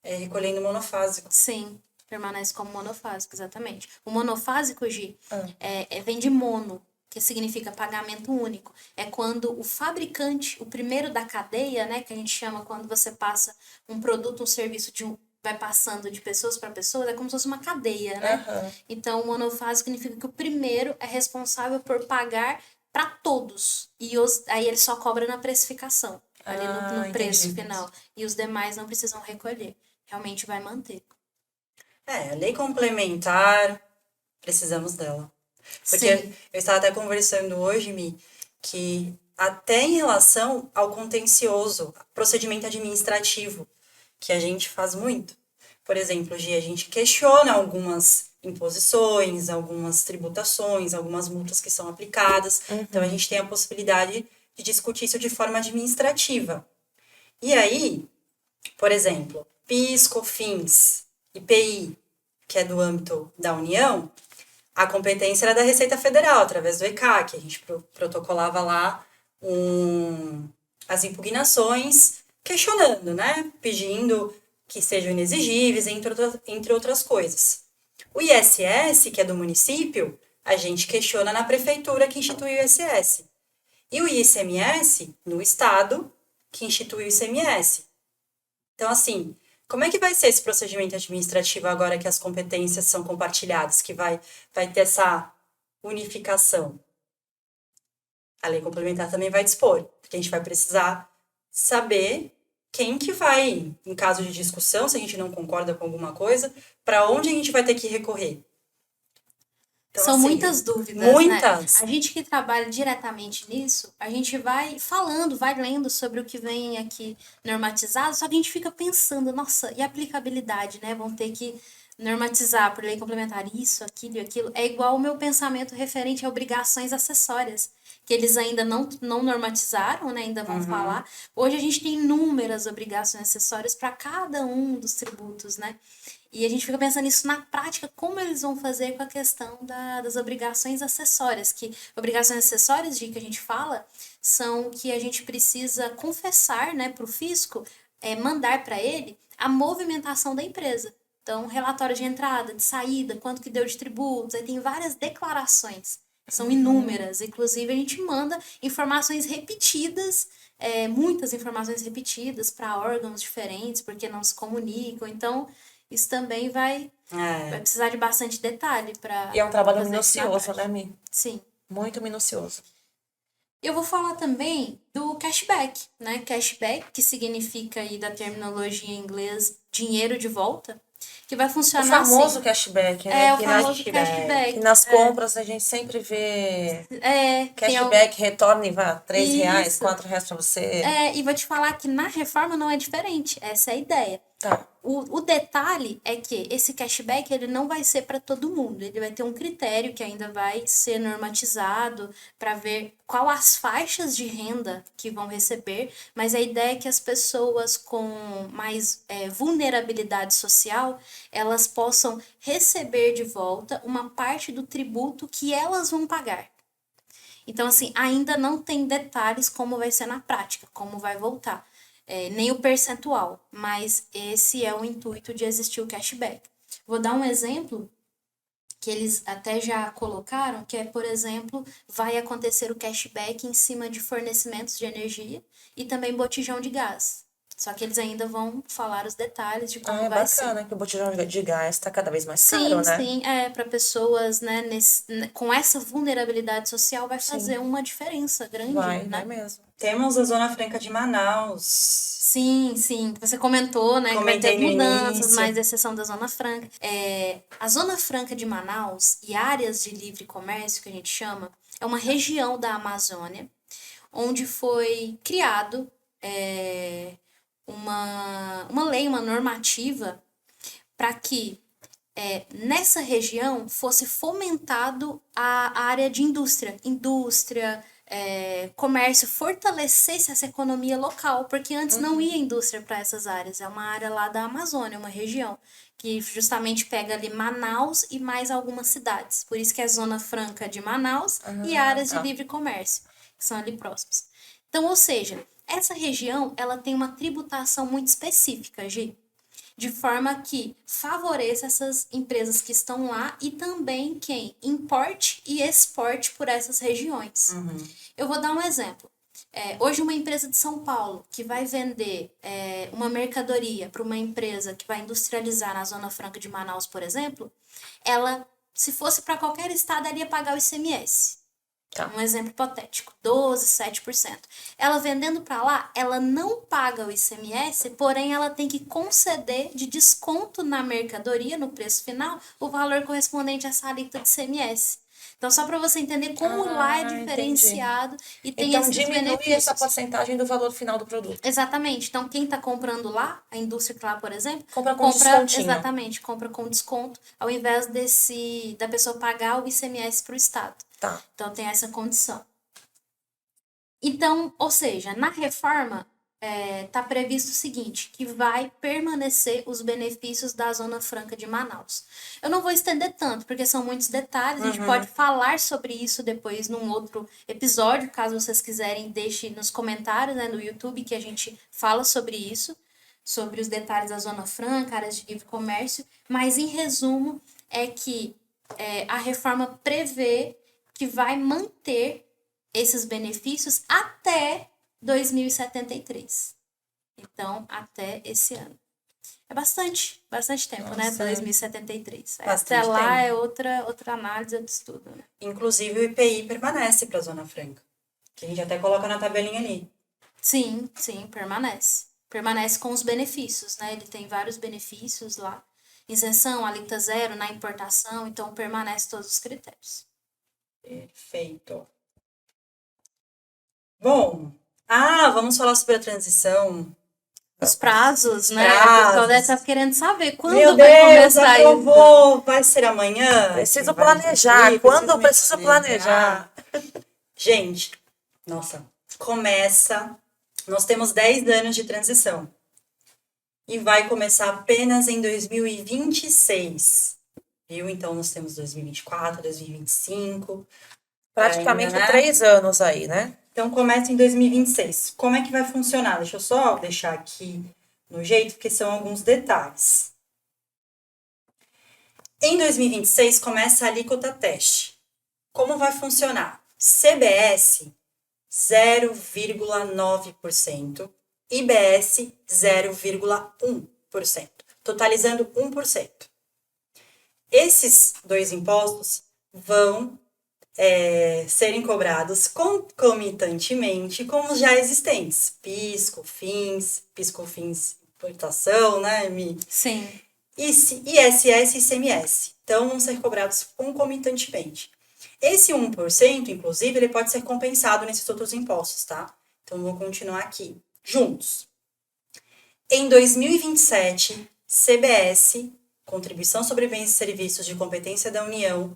recolhendo monofásico. Sim, permanece como monofásico, exatamente. O monofásico, Gi, vem de mono, que significa pagamento único. É quando o fabricante, o primeiro da cadeia, né, que a gente chama quando você passa um produto, um serviço vai passando de pessoas para pessoas, é como se fosse uma cadeia, né? Aham. Então, o monofásico significa que o primeiro é responsável por pagar para todos. E aí ele só cobra na precificação, ali no preço Entendi. final. E os demais não precisam recolher. Realmente vai manter. A lei complementar, precisamos dela. Porque Sim. eu estava até conversando hoje, Mi, que até em relação ao contencioso, procedimento administrativo, que a gente faz muito. Por exemplo, Gi, a gente questiona algumas imposições, algumas tributações, algumas multas que são aplicadas. Então, a gente tem a possibilidade de discutir isso de forma administrativa. E aí, por exemplo, PIS, COFINS, IPI, que é do âmbito da União, a competência era da Receita Federal, através do ECAC. A gente protocolava lá as impugnações, questionando, né? Pedindo que sejam inexigíveis, entre outras coisas. O ISS, que é do município, a gente questiona na prefeitura que institui o ISS. E o ICMS, no estado, que institui o ICMS. Então, assim, como é que vai ser esse procedimento administrativo agora que as competências são compartilhadas, que vai ter essa unificação? A lei complementar também vai dispor, porque a gente vai precisar saber quem que vai, em caso de discussão, se a gente não concorda com alguma coisa, para onde a gente vai ter que recorrer. Então, São assim, muitas dúvidas, muitas. né? A gente que trabalha diretamente nisso, a gente vai falando, vai lendo sobre o que vem aqui normatizado, só que a gente fica pensando, nossa, e a aplicabilidade, né? Vão ter que normatizar por lei complementar isso, aquilo e aquilo. É igual o meu pensamento referente a obrigações acessórias, que eles ainda não normatizaram, né? Ainda vão falar. Hoje a gente tem inúmeras obrigações acessórias para cada um dos tributos, né? E a gente fica pensando nisso na prática, como eles vão fazer com a questão das obrigações acessórias, que obrigações acessórias de que a gente fala são que a gente precisa confessar, né, para o fisco, mandar para ele a movimentação da empresa. Então, relatório de entrada, de saída, quanto que deu de tributos, aí tem várias declarações, são inúmeras. Inclusive, a gente manda informações repetidas, muitas informações repetidas para órgãos diferentes, porque não se comunicam. Então, isso também vai precisar de bastante detalhe para. E é um trabalho minucioso, né, Mi? Sim. Muito minucioso. Eu vou falar também do cashback, né? Cashback, que significa aí da terminologia em inglês dinheiro de volta, que vai O funcionar famoso assim. cashback, né? O famoso cashback. Que nas compras a gente sempre vê Tem cashback, retorne, vá, R$3, Isso. R$4 pra você. E vou te falar que na reforma não é diferente. Essa é a ideia. Tá. O detalhe é que esse cashback ele não vai ser para todo mundo. Ele vai ter um critério que ainda vai ser normatizado para ver qual as faixas de renda que vão receber. Mas a ideia é que as pessoas com mais vulnerabilidade social elas possam receber de volta uma parte do tributo que elas vão pagar. Então, assim, ainda não tem detalhes como vai ser na prática, como vai voltar. Nem o percentual, mas esse é o intuito de existir o cashback. Vou dar um exemplo que eles até já colocaram, que é, por exemplo, vai acontecer o cashback em cima de fornecimentos de energia e também botijão de gás. Só que eles ainda vão falar os detalhes de como vai ser. É bacana que o botijão de gás tá cada vez mais caro, né? Sim, para pessoas, né, com essa vulnerabilidade social vai fazer uma diferença grande, né? Vai mesmo. Temos a Zona Franca de Manaus. Sim. Você comentou, né, Comentei que vai ter no mudanças, início. mas exceção da Zona Franca. A Zona Franca de Manaus e áreas de livre comércio, que a gente chama, é uma região da Amazônia onde foi criado uma lei, uma normativa para que nessa região fosse fomentado a área de indústria, comércio, fortalecesse essa economia local, porque antes não ia indústria para essas áreas. É uma área lá da Amazônia, uma região que justamente pega ali Manaus e mais algumas cidades. Por isso que é Zona Franca de Manaus e áreas de livre comércio, que são ali próximas. Então, ou seja, essa região ela tem uma tributação muito específica, Gi, de forma que favoreça essas empresas que estão lá e também quem importe e exporte por essas regiões. Eu vou dar um exemplo. Hoje uma empresa de São Paulo que vai vender uma mercadoria para uma empresa que vai industrializar na Zona Franca de Manaus, por exemplo, ela, se fosse para qualquer estado, ela ia pagar o ICMS. Tá. Um exemplo hipotético, 12, 7%. Ela vendendo para lá, ela não paga o ICMS, porém ela tem que conceder de desconto na mercadoria, no preço final, o valor correspondente a essa alíquota de ICMS. Então, só para você entender como lá é diferenciado e tem Então, esses diminui benefícios. essa porcentagem do valor final do produto. Exatamente. Então, quem está comprando lá, a indústria que lá, por exemplo, Compra com descontinho. exatamente, compra com desconto, ao invés da pessoa pagar o ICMS para o Estado. Tá. Então, tem essa condição. Então, ou seja, na reforma, está previsto o seguinte, que vai permanecer os benefícios da Zona Franca de Manaus. Eu não vou estender tanto, porque são muitos detalhes, a gente pode falar sobre isso depois num outro episódio, caso vocês quiserem, deixe nos comentários, no YouTube, que a gente fala sobre isso, sobre os detalhes da Zona Franca, áreas de livre comércio, mas em resumo é que a reforma prevê que vai manter esses benefícios até 2073. Então, até esse ano. É bastante tempo, né? 2073. Até lá é outra análise, outro estudo, né? Inclusive, o IPI permanece para a Zona Franca. Que a gente até coloca na tabelinha ali. Sim, permanece. Permanece com os benefícios, né? Ele tem vários benefícios lá. Isenção, alíquota zero na importação, então permanece todos os critérios. Perfeito. Bom, vamos falar sobre a transição. Os prazos, né? Prazos. A pessoa deve estar querendo saber quando Meu vai Deus, começar aprovou. Vai ser amanhã? Preciso Vai planejar. decidir, Quando eu preciso planejar? Gente, nossa, começa. Nós temos 10 anos de transição. E vai começar apenas em 2026. Viu? Então, nós temos 2024, 2025. Praticamente ainda, né? 3 anos aí, né? Então, começa em 2026. Como é que vai funcionar? Deixa eu só deixar aqui no jeito, porque são alguns detalhes. Em 2026, começa a alíquota teste. Como vai funcionar? CBS, 0,9%. IBS, 0,1%. Totalizando 1%. Esses dois impostos vão serem cobrados concomitantemente com os já existentes. PIS, COFINS, importação, né, Mi? Sim. ISS e ICMS. Então, vão ser cobrados concomitantemente. Esse 1%, inclusive, ele pode ser compensado nesses outros impostos, tá? Então, vou continuar aqui, juntos. Em 2027, CBS, Contribuição sobre Bens e Serviços de Competência da União,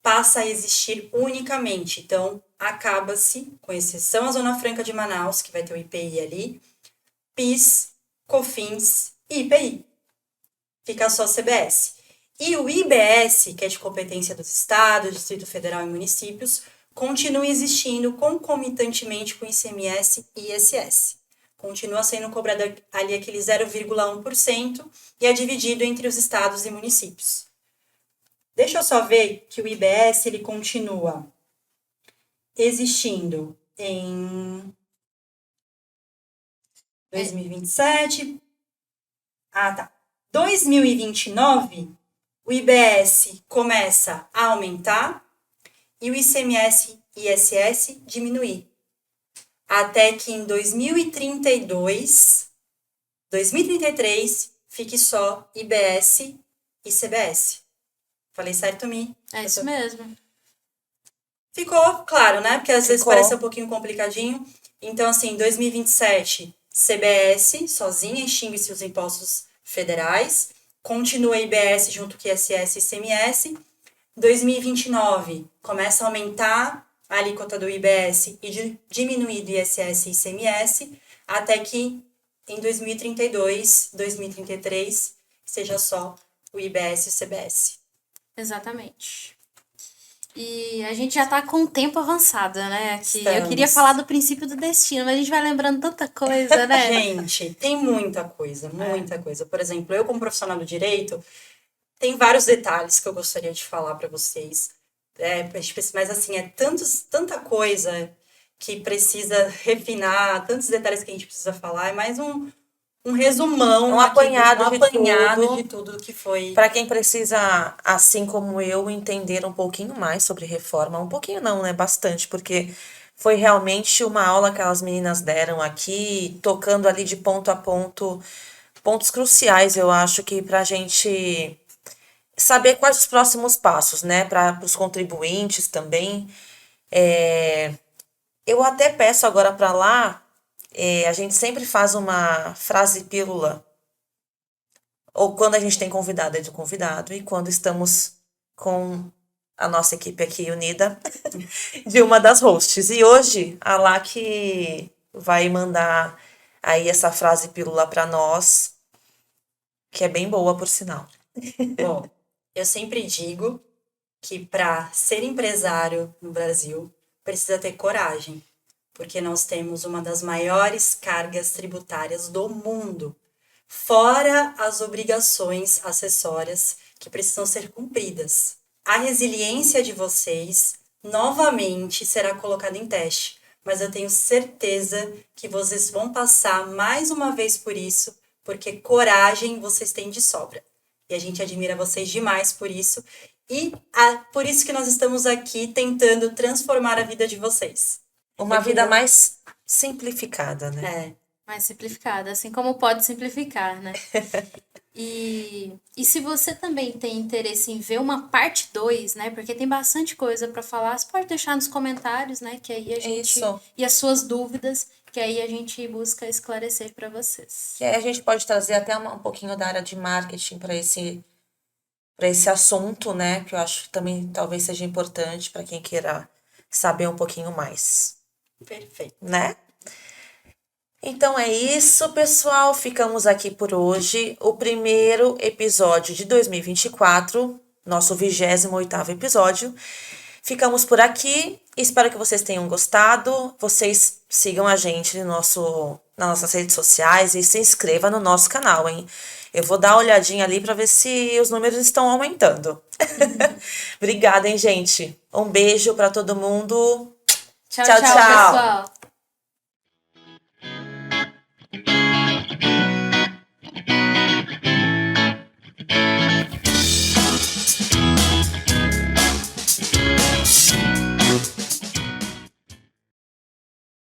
passa a existir unicamente. Então, acaba-se, com exceção a Zona Franca de Manaus, que vai ter o IPI ali, PIS, COFINS e IPI. Fica só CBS. E o IBS, que é de competência dos estados, Distrito Federal e municípios, continua existindo concomitantemente com ICMS e ISS. Continua sendo cobrado ali aquele 0,1% e é dividido entre os estados e municípios. Deixa eu só ver que o IBS ele continua existindo em 2027. Tá. 2029, o IBS começa a aumentar e o ICMS e ISS diminuir. Até que em 2032, 2033, fique só IBS e CBS. Falei certo, Mi? É isso mesmo. Ficou claro, né? Porque às vezes Ficou. parece um pouquinho complicadinho. Então, assim, em 2027, CBS sozinha extingue-se os impostos federais. Continua IBS junto com ISS e ICMS. 2029, começa a aumentar a alíquota do IBS e diminuir do ISS e ICMS. Até que em 2032, 2033, seja só o IBS e o CBS. Exatamente. E a gente já tá com o tempo avançado, né? Aqui. Eu Estamos. queria falar do princípio do destino, mas a gente vai lembrando tanta coisa, né? Gente, tem muita coisa, muita coisa. Por exemplo, eu como profissional do direito, tem vários detalhes que eu gostaria de falar para vocês. Mas assim, é tanta coisa que precisa refinar, tantos detalhes que a gente precisa falar, é mais um resumão, Um apanhado de tudo que foi. Para quem precisa, assim como eu, entender um pouquinho mais sobre reforma, um pouquinho não, né? Bastante, porque foi realmente uma aula que as meninas deram aqui, tocando ali de ponto a ponto, pontos cruciais, eu acho que para a gente saber quais os próximos passos, né? Para os contribuintes também. Eu até peço agora para lá, a gente sempre faz uma frase pílula, ou quando a gente tem convidado é do convidado, e quando estamos com a nossa equipe aqui unida, de uma das hosts. E hoje, a Lá que vai mandar aí essa frase pílula para nós, que é bem boa, por sinal. Bom, eu sempre digo que para ser empresário no Brasil precisa ter coragem, porque nós temos uma das maiores cargas tributárias do mundo, fora as obrigações acessórias que precisam ser cumpridas. A resiliência de vocês novamente será colocada em teste, mas eu tenho certeza que vocês vão passar mais uma vez por isso, porque coragem vocês têm de sobra. E a gente admira vocês demais por isso. E por isso que nós estamos aqui tentando transformar a vida de vocês. Uma vida mais simplificada, né? Mais simplificada, assim como pode simplificar, né? E se você também tem interesse em ver uma parte 2, né? Porque tem bastante coisa para falar, você pode deixar nos comentários, né? Que aí a gente... Isso. E as suas dúvidas, que aí a gente busca esclarecer para vocês. Que aí a gente pode trazer até um pouquinho da área de marketing para esse assunto, né? Que eu acho que também talvez seja importante para quem queira saber um pouquinho mais. Perfeito. Né? Então é isso, pessoal. Ficamos aqui por hoje. O primeiro episódio de 2024, nosso 28º episódio. Ficamos por aqui. Espero que vocês tenham gostado. Vocês sigam a gente nas nossas redes sociais e se inscreva no nosso canal, hein? Eu vou dar uma olhadinha ali para ver se os números estão aumentando. Obrigada, hein, gente? Um beijo para todo mundo. Tchau, pessoal.